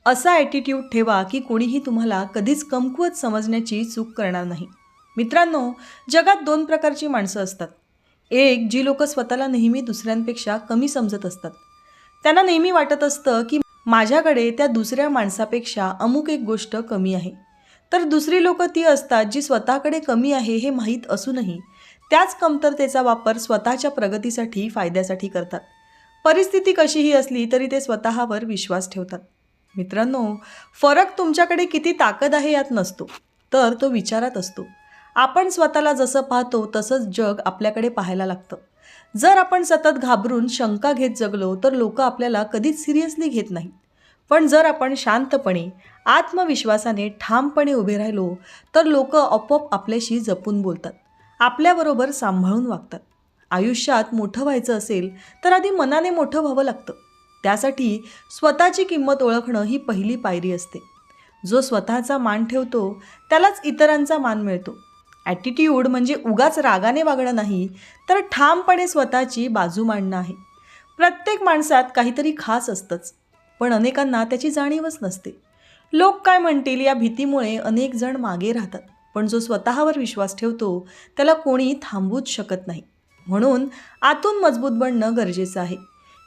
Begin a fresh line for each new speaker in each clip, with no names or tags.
असा ॲटिट्यूड ठेवा की कोणीही तुम्हाला कधीच कमकुवत समजण्याची चूक करणार नाही. मित्रांनो, जगात दोन प्रकारची माणसं असतात. एक, जी लोक स्वतःला नेहमी दुसऱ्यांपेक्षा कमी समजत असतात. त्यांना नेहमी वाटत असतं की माझ्याकडे त्या दुसऱ्या माणसापेक्षा अमुक एक गोष्ट कमी आहे. तर दुसरी लोक ती असतात जी स्वतःकडे कमी आहे हे माहीत असूनही त्याच कमतरतेचा वापर स्वतःच्या प्रगतीसाठी, फायद्यासाठी करतात. परिस्थिती कशीही असली तरी ते स्वतःवर विश्वास ठेवतात. मित्रांनो, फरक तुमच्याकडे किती ताकद आहे यात नसतो, तर तो विचारात असतो. आपण स्वतःला जसं पाहतो तसंच जग आपल्याकडे पाहायला लागतं. जर आपण सतत घाबरून शंका घेत जगलो तर लोक आपल्याला कधीच सिरियसली घेत नाहीत. पण जर आपण शांतपणे, आत्मविश्वासाने, ठामपणे उभे राहिलो तर लोक आपोआप आपल्याशी जपून बोलतात, आपल्याबरोबर सांभाळून वागतात. आयुष्यात मोठं व्हायचं असेल तर आधी मनाने मोठं व्हावं लागतं. त्यासाठी स्वतःची किंमत ओळखणं ही पहिली पायरी असते. जो स्वतःचा मान ठेवतो त्यालाच इतरांचा मान मिळतो. ॲटिट्यूड म्हणजे उगाच रागाने वागणं नाही, तर ठामपणे स्वतःची बाजू मांडणं आहे. प्रत्येक माणसात काहीतरी खास असतंच, पण अनेकांना त्याची जाणीवच नसते. लोक काय म्हणतील या भीतीमुळे अनेक जण मागे राहतात. पण जो स्वतःवर विश्वास ठेवतो त्याला कोणी थांबवूच शकत नाही. म्हणून आतून मजबूत बनणं गरजेचं आहे.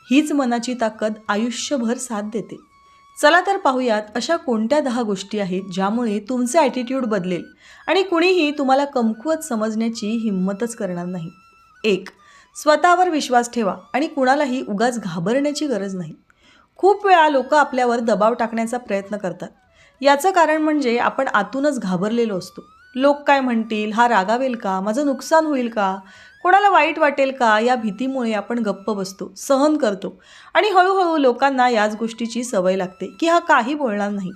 हीच मनाची ताकद आयुष्यभर साथ देते. चला तर पाहूयात अशा कोणत्या 10 गोष्टी आहेत ज्यामुळे तुमचे ॲटिट्यूड बदलेल आणि कुणीही तुम्हाला कमकुवत समजण्याची हिंमतच करणार नाही. 1. स्वतःवर विश्वास ठेवा आणि कुणालाही उगाच घाबरण्याची गरज नाही. खूप वेळा लोक आपल्यावर दबाव टाकण्याचा प्रयत्न करतात. याचं कारण म्हणजे आपण आतूनच घाबरलेलो असतो. लोक काय म्हणतील, हा रागावेल का, माझं नुकसान होईल का, कोणाला वाईट वाटेल का, या भीतीमुळे आपण गप्प बसतो, सहन करतो आणि हळूहळू लोकांना याच गोष्टीची सवय लागते की हा काही बोलणार नाही.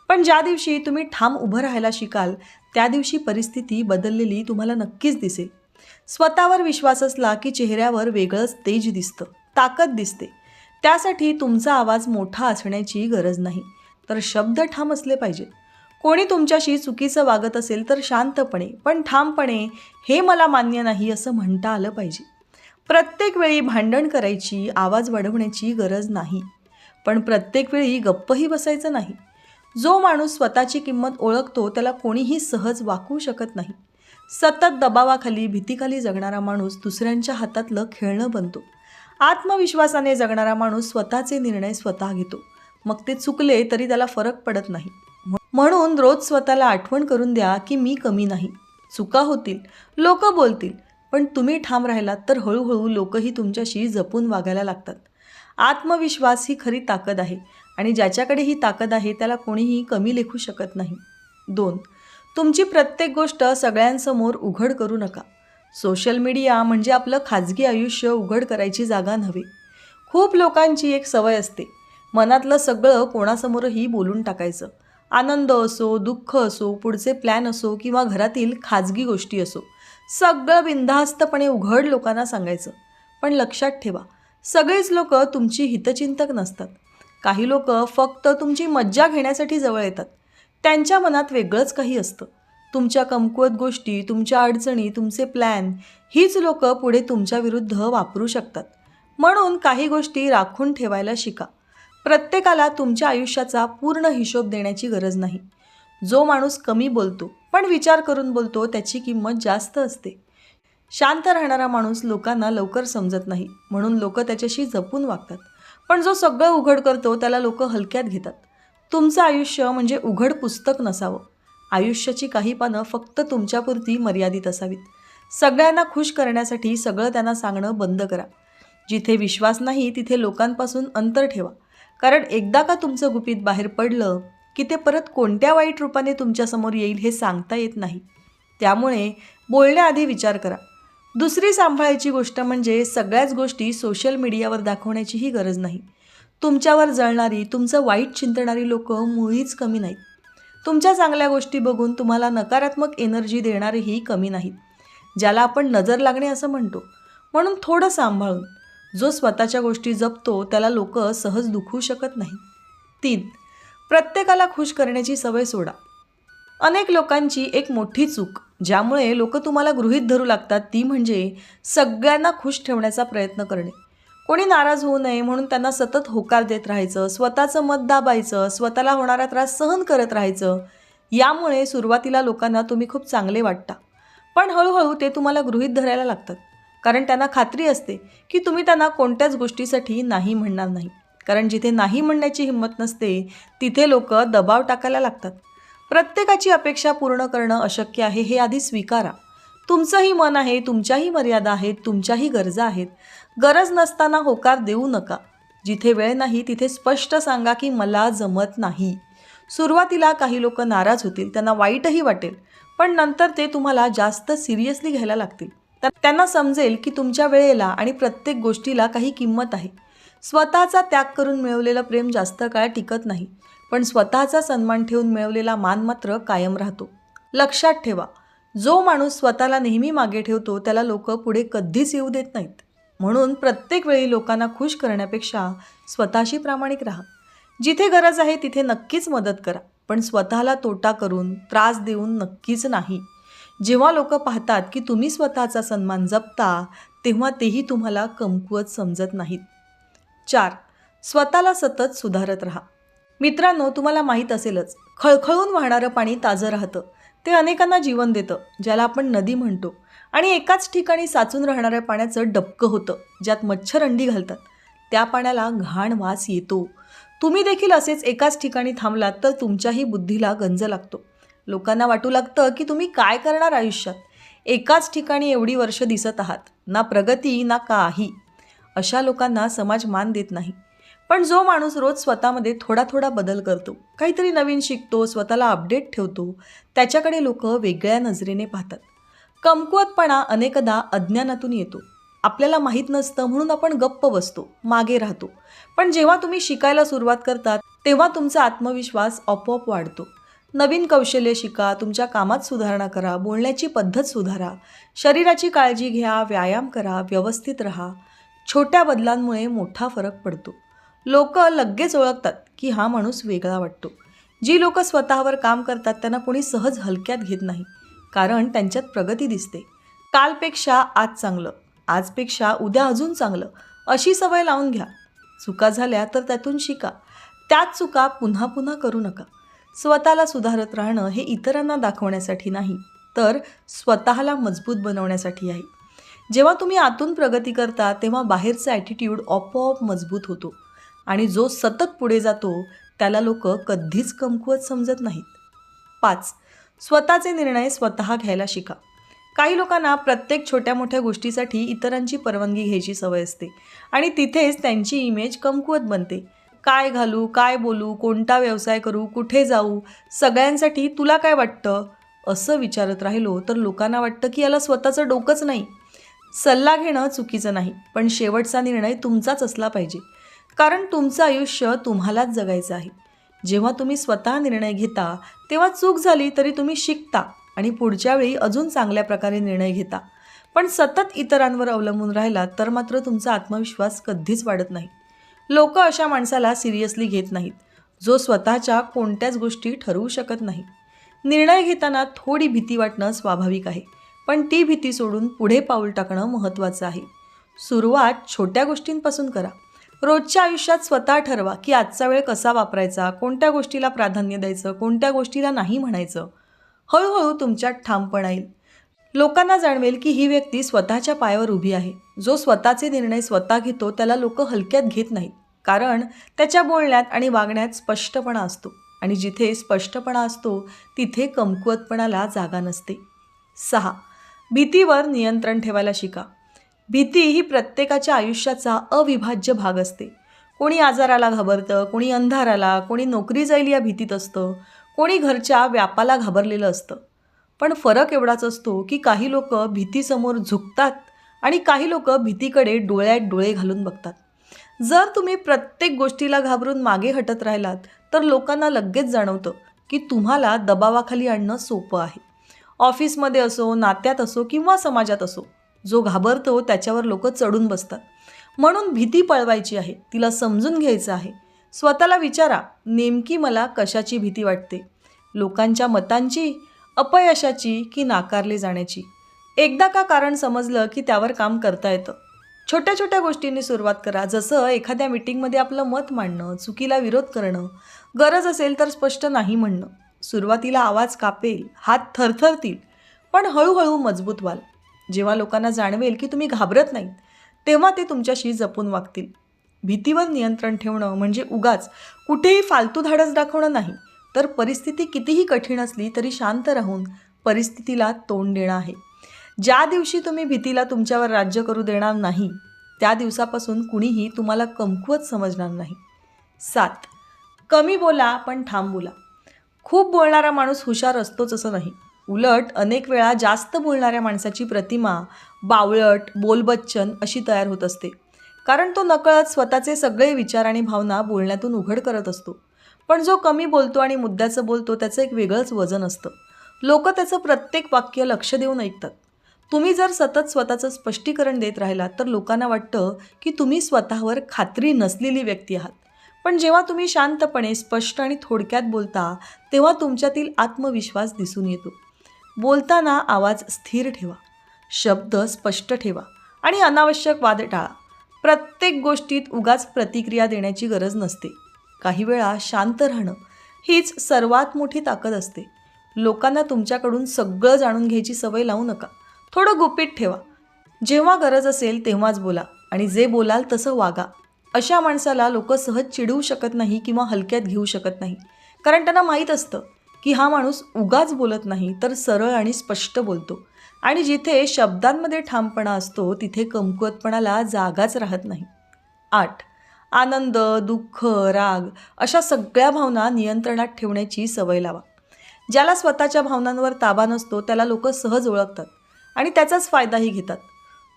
पण ज्या दिवशी तुम्ही ठाम उभं राहायला शिकाल त्या दिवशी परिस्थिती बदललेली तुम्हाला नक्कीच दिसेल. स्वतःवर विश्वास असला की चेहऱ्यावर वेगळंच तेज दिसतं, ताकद दिसते. त्यासाठी तुमचा आवाज मोठा असण्याची गरज नाही, तर शब्द ठाम असले पाहिजेत. कोणी तुमच्याशी चुकीचं वागत असेल तर शांतपणे पण ठामपणे, हे मला मान्य नाही असं म्हणता आलं पाहिजे. प्रत्येक वेळी भांडण करायची, आवाज वाढवण्याची गरज नाही, पण प्रत्येक वेळी गप्पही बसायचं नाही. जो माणूस स्वतःची किंमत ओळखतो त्याला कोणीही सहज वाकवू शकत नाही. सतत दबावाखाली, भीतीखाली जगणारा माणूस दुसऱ्यांच्या हातातलं खेळणं बनतो. आत्मविश्वासाने जगणारा माणूस स्वतःचे निर्णय स्वतः घेतो, मग ते चुकले तरी त्याला फरक पडत नाही. म्हणून रोज स्वतःला आठवण करून द्या की मी कमी नाही. चुका होतील, लोक बोलतील, पण तुम्ही ठाम राहिलात तर हळूहळू लोकही तुमच्याशी जपून वागायला लागतात. आत्मविश्वास ही खरी ताकद आहे आणि ज्याच्याकडे ही ताकद आहे त्याला कोणीही कमी लेखू शकत नाही. 2. तुमची प्रत्येक गोष्ट सगळ्यांसमोर उघड करू नका. सोशल मीडिया म्हणजे आपलं खाजगी आयुष्य उघड करायची जागा नव्हे. खूप लोकांची एक सवय असते, मनातलं सगळं कोणासमोरही बोलून टाकायचं. आनंद असो, दुःख असो, पुढचे प्लॅन असो किंवा घरातील खाजगी गोष्टी असो, सगळं बिनधास्तपणे उघड लोकांना सांगायचं. पण लक्षात ठेवा, सगळेच लोक तुमची हितचिंतक नसतात. काही लोक फक्त तुमची मज्जा घेण्यासाठी जवळ येतात. त्यांच्या मनात वेगळंच काही असतं. तुमच्या कमकुवत गोष्टी, तुमच्या अडचणी, तुमचे प्लॅन हीच लोक पुढे तुमच्या विरुद्ध वापरू शकतात. म्हणून काही गोष्टी राखून ठेवायला शिका. प्रत्येकाला तुमच्या आयुष्याचा पूर्ण हिशोब देण्याची गरज नाही. जो माणूस कमी बोलतो पण विचार करून बोलतो त्याची किंमत जास्त असते. शांत राहणारा माणूस लोकांना लवकर समजत नाही, म्हणून लोक त्याच्याशी जपून वागतात. पण जो सगळं उघड करतो त्याला लोक हलक्यात घेतात. तुमचं आयुष्य म्हणजे उघड पुस्तक नसावं. आयुष्याची काही पानं फक्त तुमच्यापुरती मर्यादित असावीत. सगळ्यांना खुश करण्यासाठी सगळं त्यांना सांगणं बंद करा. जिथे विश्वास नाही तिथे लोकांपासून अंतर ठेवा. कारण एकदा का तुमचं गुपित बाहेर पडलं की ते परत कोणत्या वाईट रूपाने तुमच्यासमोर येईल हे सांगता येत नाही. त्यामुळे बोलण्याआधी विचार करा. दुसरी सांभाळायची गोष्ट म्हणजे सगळ्याच गोष्टी सोशल मीडियावर दाखवण्याचीही गरज नाही. तुमच्यावर जळणारी, तुमचं वाईट चिंतणारी लोक मुळीच कमी नाहीत. तुमच्या चांगल्या गोष्टी बघून तुम्हाला नकारात्मक एनर्जी देणारेही कमी नाहीत, ज्याला आपण नजर लागणे असं म्हणतो. म्हणून थोडं सांभाळून. जो स्वतःच्या गोष्टी जपतो त्याला लोक सहज दुखवू शकत नाही. 3. प्रत्येकाला खुश करण्याची सवय सोडा. अनेक लोकांची एक मोठी चूक ज्यामुळे लोक तुम्हाला गृहीत धरू लागतात ती म्हणजे सगळ्यांना खुश ठेवण्याचा प्रयत्न करणे. कोणी नाराज होऊ नये म्हणून त्यांना सतत होकार देत राहायचं, स्वतःचं मत दाबायचं, स्वतःला होणारा त्रास सहन करत राहायचं. यामुळे सुरुवातीला लोकांना तुम्ही खूप चांगले वाटता, पण हळूहळू ते तुम्हाला गृहीत धरायला लागतात. कारण त्यांना खात्री असते की तुम्ही त्यांना कोणत्याच गोष्टीसाठी नाही म्हणणार नाही. कारण जिथे नाही म्हणण्याची हिंमत नसते तिथे लोक दबाव टाकायला लागतात. प्रत्येकाची अपेक्षा पूर्ण करणं अशक्य आहे हे आधी स्वीकारा. तुमचंही मन आहे, तुमच्याही मर्यादा आहेत, तुमच्याही गरजा आहेत. गरज नसताना होकार देऊ नका. जिथे वेळ नाही तिथे स्पष्ट सांगा की मला जमत नाही. सुरुवातीला काही लोक नाराज होतील, त्यांना वाईटही वाटेल, पण नंतर ते तुम्हाला जास्त सिरियसली घ्यायला लागतील. त्यांना समजेल की तुमच्या वेळेला आणि प्रत्येक गोष्टीला काही किंमत आहे. स्वतःचा त्याग करून मिळवलेलं प्रेम जास्त काळ टिकत नाही, पण स्वतःचा सन्मान ठेवून मिळवलेला मान मात्र कायम राहतो. लक्षात ठेवा, जो माणूस स्वतःला नेहमी मागे ठेवतो त्याला लोक पुढे कधीच येऊ देत नाहीत. म्हणून प्रत्येक वेळी लोकांना खुश करण्यापेक्षा स्वतःशी प्रामाणिक राहा. जिथे गरज आहे तिथे नक्कीच मदत करा, पण स्वतःला तोटा करून त्रास देऊन नक्कीच नाही. जेव्हा लोक पाहतात की तुम्ही स्वतःचा सन्मान जपता तेव्हा तेही तुम्हाला कमकुवत समजत नाहीत. 4. स्वतःला सतत सुधारत राहा. मित्रांनो, तुम्हाला माहीत असेलच, खळखळून वाहणारं पाणी ताजं राहतं, ते अनेकांना जीवन देतं, ज्याला आपण नदी म्हणतो. आणि एकाच ठिकाणी साचून राहणाऱ्या पाण्याचं डबकं होतं, ज्यात मच्छर अंडी घालतात. त्या पाण्याला घाण वास येतो. तुम्ही देखील असेच एकाच ठिकाणी थांबलात तर तुमच्याही बुद्धीला गंज लागतो. लोकांना वाटू लागतं की तुम्ही काय करणार आयुष्यात. एकाच ठिकाणी एवढी वर्ष दिसत आहात, ना प्रगती ना काही. अशा लोकांना समाज मान देत नाही. पण जो माणूस रोज स्वतःमध्ये थोडा थोडा बदल करतो, काहीतरी नवीन शिकतो, स्वतःला अपडेट ठेवतो, त्याच्याकडे लोक वेगळ्या नजरेने पाहतात. कमकुवतपणा अनेकदा अज्ञानातून येतो. आपल्याला माहीत नसतं म्हणून आपण गप्प बसतो, मागे राहतो. पण जेव्हा तुम्ही शिकायला सुरुवात करतात तेव्हा तुमचा आत्मविश्वास आपोआप वाढतो. नवीन कौशल्य शिका, तुमच्या कामात सुधारणा करा, बोलण्याची पद्धत सुधारा, शरीराची काळजी घ्या, व्यायाम करा, व्यवस्थित राहा. छोट्या बदलांमुळे मोठा फरक पडतो. लोक लगेच ओळखतात की हा माणूस वेगळा वाटतो. जी लोक स्वतःवर काम करतात त्यांना कोणी सहज हलक्यात घेत नाही, कारण त्यांच्यात प्रगती दिसते. कालपेक्षा आज चांगलं, आजपेक्षा उद्या अजून चांगलं, अशी सवय लावून घ्या. चुका झाल्या तर त्यातून शिका. त्याच चुका पुन्हा पुन्हा करू नका. स्वतःला सुधारत राहणं हे इतरांना दाखवण्यासाठी नाही, तर स्वतःला मजबूत बनवण्यासाठी आहे. जेव्हा तुम्ही आतून प्रगती करता तेव्हा बाहेरचा ॲटिट्यूड आपोआप मजबूत होतो. आणि जो सतत पुढे जातो त्याला लोक कधीच कमकुवत समजत नाहीत. 5. स्वतःचे निर्णय स्वतः घ्यायला शिका. काही लोकांना प्रत्येक छोट्या मोठ्या गोष्टीसाठी इतरांची परवानगी घ्यायची सवय असते आणि तिथेच त्यांची इमेज कमकुवत बनते. काय घालू, काय बोलू, कोणता व्यवसाय करू, कुठे जाऊ, सगळ्यांसाठी तुला काय वाटतं असं विचारत राहिलो तर लोकांना वाटतं की याला स्वतःचं डोकंच नाही. सल्ला घेणं चुकीचं नाही, पण शेवटचा निर्णय तुमचाच असला पाहिजे, कारण तुमचं आयुष्य तुम्हालाच जगायचं आहे. जेव्हा तुम्ही स्वतः निर्णय घेता तेव्हा चूक झाली तरी तुम्ही शिकता आणि पुढच्या वेळी अजून चांगल्या प्रकारे निर्णय घेता. पण सतत इतरांवर अवलंबून राहिलात तर मात्र तुमचा आत्मविश्वास कधीच वाढत नाही. लोक अशा माणसाला सिरियसली घेत नाहीत, जो स्वतःच्या कोणत्याच गोष्टी ठरवू शकत नाही. निर्णय घेताना थोडी भीती वाटणं स्वाभाविक आहे, पण ती भीती सोडून पुढे पाऊल टाकणं महत्त्वाचं आहे. सुरुवात छोट्या गोष्टींपासून करा. रोजच्या आयुष्यात स्वतः ठरवा की आजचा वेळ कसा वापरायचा, कोणत्या गोष्टीला प्राधान्य द्यायचं, कोणत्या गोष्टीला नाही म्हणायचं. हळूहळू तुमच्यात ठामपणा येईल. लोकांना जाणवेल की ही व्यक्ती स्वतःच्या पायावर उभी आहे. जो स्वतःचे निर्णय स्वतः घेतो त्याला लोक हलक्यात घेत नाहीत, कारण त्याच्या बोलण्यात आणि वागण्यात स्पष्टपणा असतो. आणि जिथे स्पष्टपणा असतो तिथे कमकुवतपणाला जागा नसते. 6. भीतीवर नियंत्रण ठेवायला शिका. भीती ही प्रत्येकाच्या आयुष्याचा अविभाज्य भाग असते. कोणी आजाराला घाबरतं, कोणी अंधाराला, कोणी नोकरी जाईल या भीतीत असतं, कोणी घरच्या व्यापाला घाबरलेलं असतं. पण फरक एवढाच असतो की काही लोक भीतीसमोर झुकतात आणि काही लोक भीतीकडे डोळ्यात डोळे घालून बघतात. जर तुम्ही प्रत्येक गोष्टीला घाबरून मागे हटत राहिलात तर लोकांना लगेच जाणवतं की तुम्हाला दबावाखाली आणणं सोपं आहे. ऑफिसमध्ये असो, नात्यात असो किंवा समाजात असो, जो घाबरतो त्याच्यावर लोक चढून बसतात. म्हणून भीती पळवायची आहे, तिला समजून घ्यायचं आहे. स्वतःला विचारा, नेमकी मला कशाची भीती वाटते? लोकांच्या मतांची, अपयशाची की नाकारले जाण्याची? एकदा का कारण समजलं की त्यावर काम करता येतं. छोट्या छोट्या गोष्टींनी सुरुवात करा, जसं एखाद्या मीटिंगमध्ये आपलं मत मांडणं, चुकीला विरोध करणं, गरज असेल तर स्पष्ट नाही म्हणणं. सुरुवातीला आवाज कापेल, हात थरथरतील, पण हळूहळू मजबूत व्हाल. जेव्हा लोकांना जाणवेल की तुम्ही घाबरत नाही, तेव्हा ते तुमच्याशी जपून वागतील. भीतीवर नियंत्रण ठेवणं म्हणजे उगाच कुठेही फालतू धाडस दाखवणं नाही, तर परिस्थिती कितीही कठीण असली तरी शांत राहून परिस्थितीला तोंड देणं आहे. ज्या दिवशी तुम्ही भीतीला तुमच्यावर राज्य करू देणार नाही, त्या दिवसापासून कुणीही तुम्हाला कमकुवत समजणार नाही. 7. कमी बोला पण ठाम बोला. खूप बोलणारा माणूस हुशार असतोच असं नाही. उलट अनेक वेळा जास्त बोलणाऱ्या माणसाची प्रतिमा बावळट, बोलबच्चन अशी तयार होत असते. कारण तो नकळत स्वतःचे सगळे विचार आणि भावना बोलण्यातून उघड करत असतो. पण जो कमी बोलतो आणि मुद्द्याचं बोलतो त्याचं एक वेगळंच वजन असतं. लोक त्याचं प्रत्येक वाक्य लक्ष देऊन ऐकतात. तुम्ही जर सतत स्वतःचं स्पष्टीकरण देत राहिलात तर लोकांना वाटतं की तुम्ही स्वतःवर खात्री नसलेली व्यक्ती आहात. पण जेव्हा तुम्ही शांतपणे, स्पष्ट आणि थोडक्यात बोलता, तेव्हा तुमच्यातील आत्मविश्वास दिसून येतो. बोलताना आवाज स्थिर ठेवा, शब्द स्पष्ट ठेवा आणि अनावश्यक वाद टाळा. प्रत्येक गोष्टीत उगाच प्रतिक्रिया देण्याची गरज नसते. काही वेळा शांत राहणं हीच सर्वात मोठी ताकद असते. लोकांना तुमच्याकडून सगळं जाणून घ्यायची सवय लावू नका. थोडं गुपित ठेवा. जेव्हा गरज असेल तेव्हाच बोला आणि जे बोलाल तसं वागा. अशा माणसाला लोक सहज चिडवू शकत नाही किंवा हलक्यात घेऊ शकत नाही. कारण त्यांना माहीत असतं की हा माणूस उगाच बोलत नाही, तर सरळ आणि स्पष्ट बोलतो. आणि जिथे शब्दांमध्ये ठामपणा असतो तिथे कमकुवतपणाला जागाच राहत नाही. 8. आनंद, दुःख, राग अशा सगळ्या भावना नियंत्रणात ठेवण्याची सवय लावा. ज्याला स्वतःच्या भावनांवर ताबा नसतो त्याला लोक सहज ओळखतात आणि त्याचाच फायदाही घेतात.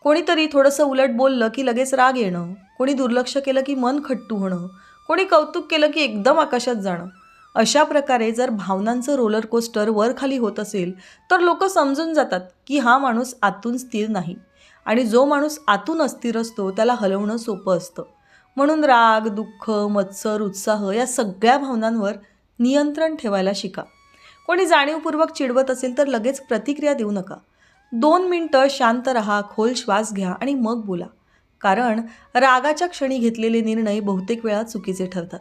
कोणीतरी थोडंसं उलट बोललं की लगेच राग येणं, कोणी दुर्लक्ष केलं की मन खट्टू होणं, कोणी कौतुक केलं की एकदम आकाशात जाणं. अशा प्रकारे जर भावनांचं रोलर कोस्टर वर खाली होत असेल तर लोक समजून जातात की हा माणूस आतून स्थिर नाही. आणि जो माणूस आतून अस्थिर असतो त्याला हलवणं सोपं असतं. म्हणून राग, दुःख, मत्सर, उत्साह या सगळ्या भावनांवर नियंत्रण ठेवायला शिका. कोणी जाणीवपूर्वक चिडवत असेल तर लगेच प्रतिक्रिया देऊ नका. 2 मिनिटं शांत राहा, खोल श्वास घ्या आणि मग बोला. कारण रागाच्या क्षणी घेतलेले निर्णय बहुतेक वेळा चुकीचे ठरतात.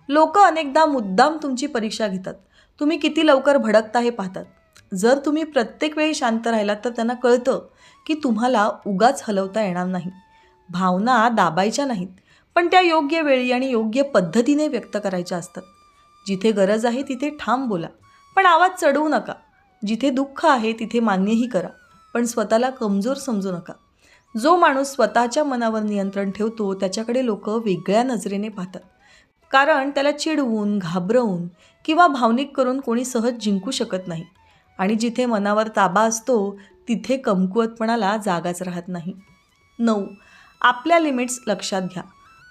लोक अनेकदा मुद्दाम तुमची परीक्षा घेतात. तुम्ही किती लवकर भडकता हे पाहतात. जर तुम्ही प्रत्येक वेळी शांत राहिलात तर त्यांना कळतं की तुम्हाला उगाच हलवता येणार नाही. भावना दाबायच्या नाहीत, पण त्या योग्य वेळी आणि योग्य पद्धतीने व्यक्त करायच्या असतात. जिथे गरज आहे तिथे ठाम बोला, पण आवाज चढवू नका. जिथे दुःख आहे तिथे मान्यही करा, पण स्वतःला कमजोर समजू नका. जो माणूस स्वतःच्या मनावर नियंत्रण ठेवतो त्याच्याकडे लोक वेगळ्या नजरेने पाहतात. कारण त्याला चिडवून, घाबरवून किंवा भावनिक करून कोणी सहज जिंकू शकत नाही. आणि जिथे मनावर ताबा असतो तिथे कमकुवतपणाला जागाच राहत नाही. 9. आपल्या लिमिट्स लक्षात घ्या.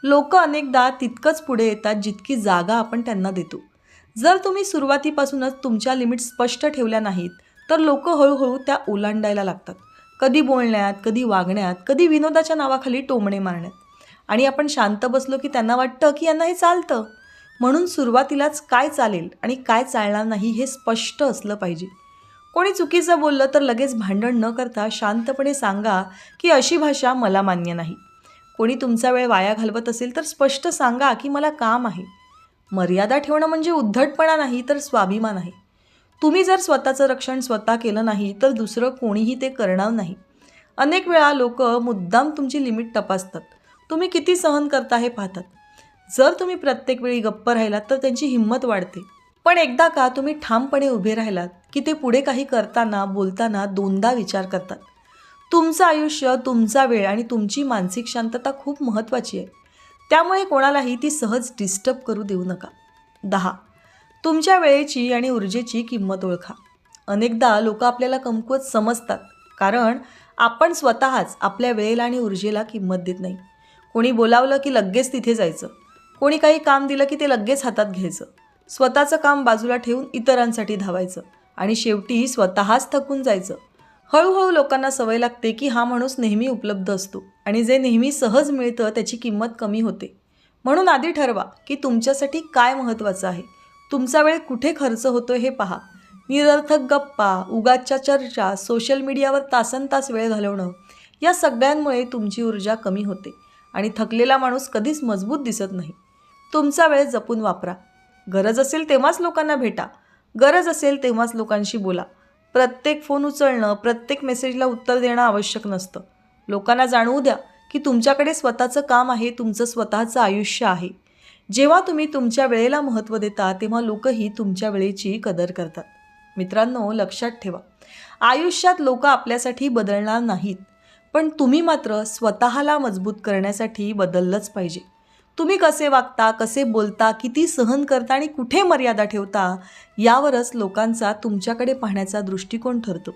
लोक अनेकदा तितकंच पुढे येतात जितकी जागा आपण त्यांना देतो. जर तुम्ही सुरुवातीपासूनच तुमच्या लिमिट्स स्पष्ट ठेवल्या नाहीत तर लोक हळूहळू त्या ओलांडायला लागतात. कधी बोलण्यात, कधी वागण्यात, कधी विनोदाच्या नावाखाली टोमणे मारण्यात. आणि आपण शांत बसलो की त्यांना वाटतं की यांना हे चालतं. म्हणून सुरुवातीलाच काय चालेल आणि काय चालणार नाही हे स्पष्ट असलं पाहिजे. कोणी चुकीचं बोललं तर लगेच भांडण न करता शांतपणे सांगा की अशी भाषा मला मान्य नाही. कोणी तुमचा वेळ वाया घालवत असेल तर स्पष्ट सांगा की मला काम आहे. मर्यादा ठेवणं म्हणजे उद्धटपणा नाही तर स्वाभिमान आहे. तुम्ही जर स्वतःचं रक्षण स्वतः केलं नाही तर दुसरं कोणीही ते करणार नाही. अनेक वेळा लोक मुद्दाम तुमची लिमिट तपासतात. तुम्ही किती सहन करता हे पाहतात. जर तुम्ही प्रत्येक वेळी गप्प राहिलात तर त्यांची हिंमत वाढते. पण एकदा का तुम्ही ठामपणे उभे राहिलात की ते पुढे काही करताना, बोलताना दोनदा विचार करतात. तुमचं आयुष्य, तुमचा वेळ आणि तुमची मानसिक शांतता खूप महत्त्वाची आहे. त्यामुळे कोणालाही ती सहज डिस्टर्ब करू देऊ नका. 10. तुमच्या वेळेची आणि ऊर्जेची किंमत ओळखा. अनेकदा लोक आपल्याला कमकुवत समजतात कारण आपण स्वतःच आपल्या वेळेला आणि ऊर्जेला किंमत देत नाही. कोणी बोलावलं की लगेच तिथे जायचं. कोणी काही काम दिलं की ते लगेच हातात घ्यायचं. स्वतःचं काम बाजूला ठेवून इतरांसाठी धावायचं आणि शेवटी स्वतःच थकून जायचं. हळूहळू लोकांना सवय लागते की हा माणूस नेहमी उपलब्ध असतो आणि जे नेहमी सहज मिळतं त्याची किंमत कमी होते. म्हणून आधी ठरवा की तुमच्यासाठी काय महत्त्वाचं आहे. तुमचा वेळ कुठे खर्च होतोय हे पहा. निरर्थक गप्पा, उगाचच्या चर्चा, सोशल मीडियावर तासनतास वेळ घालवणं या सगळ्यांमुळे तुमची ऊर्जा कमी होते आणि थकलेला माणूस कधीच मजबूत दिसत नाही. तुमचा वेळ जपून वापरा. गरज असेल तेव्हाच लोकांना भेटा. गरज असेल तेव्हाच लोकांशी बोला. प्रत्येक फोन उचलणं, प्रत्येक मेसेजला उत्तर देणं आवश्यक नसतं. लोकांना जाणवू द्या की तुमच्याकडे स्वतःचं काम आहे, तुमचं स्वतःचं आयुष्य आहे. जेव्हा तुम्ही तुमच्या वेळेला महत्त्व देता तेव्हा लोकही तुमच्या वेळेची कदर करतात. मित्रांनो, लक्षात ठेवा, आयुष्यात लोक आपल्यासाठी बदलणार नाहीत, पण तुम्ही मात्र स्वतःला मजबूत करण्यासाठी बदललंच पाहिजे. तुम्ही कसे वागता, कसे बोलता, किती सहन करता आणि कुठे मर्यादा ठेवता, यावरच लोकांचा तुमच्याकडे पाहण्याचा दृष्टिकोन ठरतो.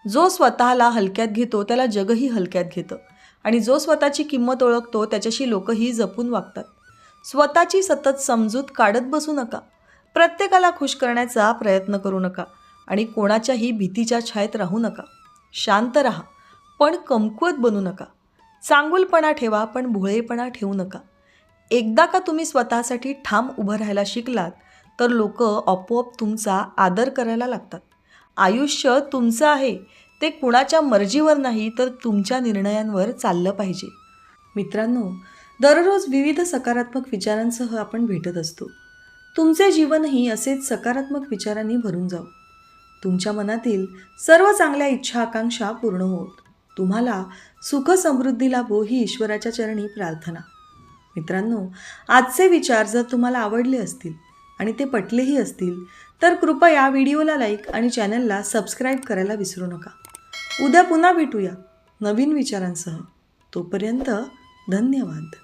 जो स्वतःला हलक्यात घेतो त्याला जगही हलक्यात घेतं आणि जो स्वतःची किंमत ओळखतो त्याच्याशी लोकही जपून वागतात. स्वतःची सतत समजूत काढत बसू नका. प्रत्येकाला खुश करण्याचा प्रयत्न करू नका आणि कोणाच्याही भीतीच्या छायेत राहू नका. शांत राहा, पण कमकुवत बनू नका. चांगुलपणा ठेवा, पण भोळेपणा ठेवू नका. एकदा का तुम्ही स्वतःसाठी ठाम उभं राहायला शिकलात तर लोक आपोआप तुमचा आदर करायला लागतात. आयुष्य तुमचं आहे, ते कुणाच्या मर्जीवर नाही तर तुमच्या निर्णयांवर चाललं पाहिजे. मित्रांनो, दररोज विविध सकारात्मक विचारांसह आपण भेटत असतो. तुमचे जीवनही असेच सकारात्मक विचारांनी भरून जाऊ. तुमच्या मनातील सर्व चांगल्या इच्छा आकांक्षा पूर्ण होत. तुम्हाला सुख समृद्धी लाभो ही ईश्वराच्या चरणी प्रार्थना. मित्रांनो, आजचे विचार जर तुम्हाला आवडले असतील आणि ते पटलेही असतील तर कृपया व्हिडिओला लाईक आणि चॅनलला सबस्क्राईब करायला विसरू नका. उद्या पुन्हा भेटूया नवीन विचारांसह. तोपर्यंत धन्यवाद.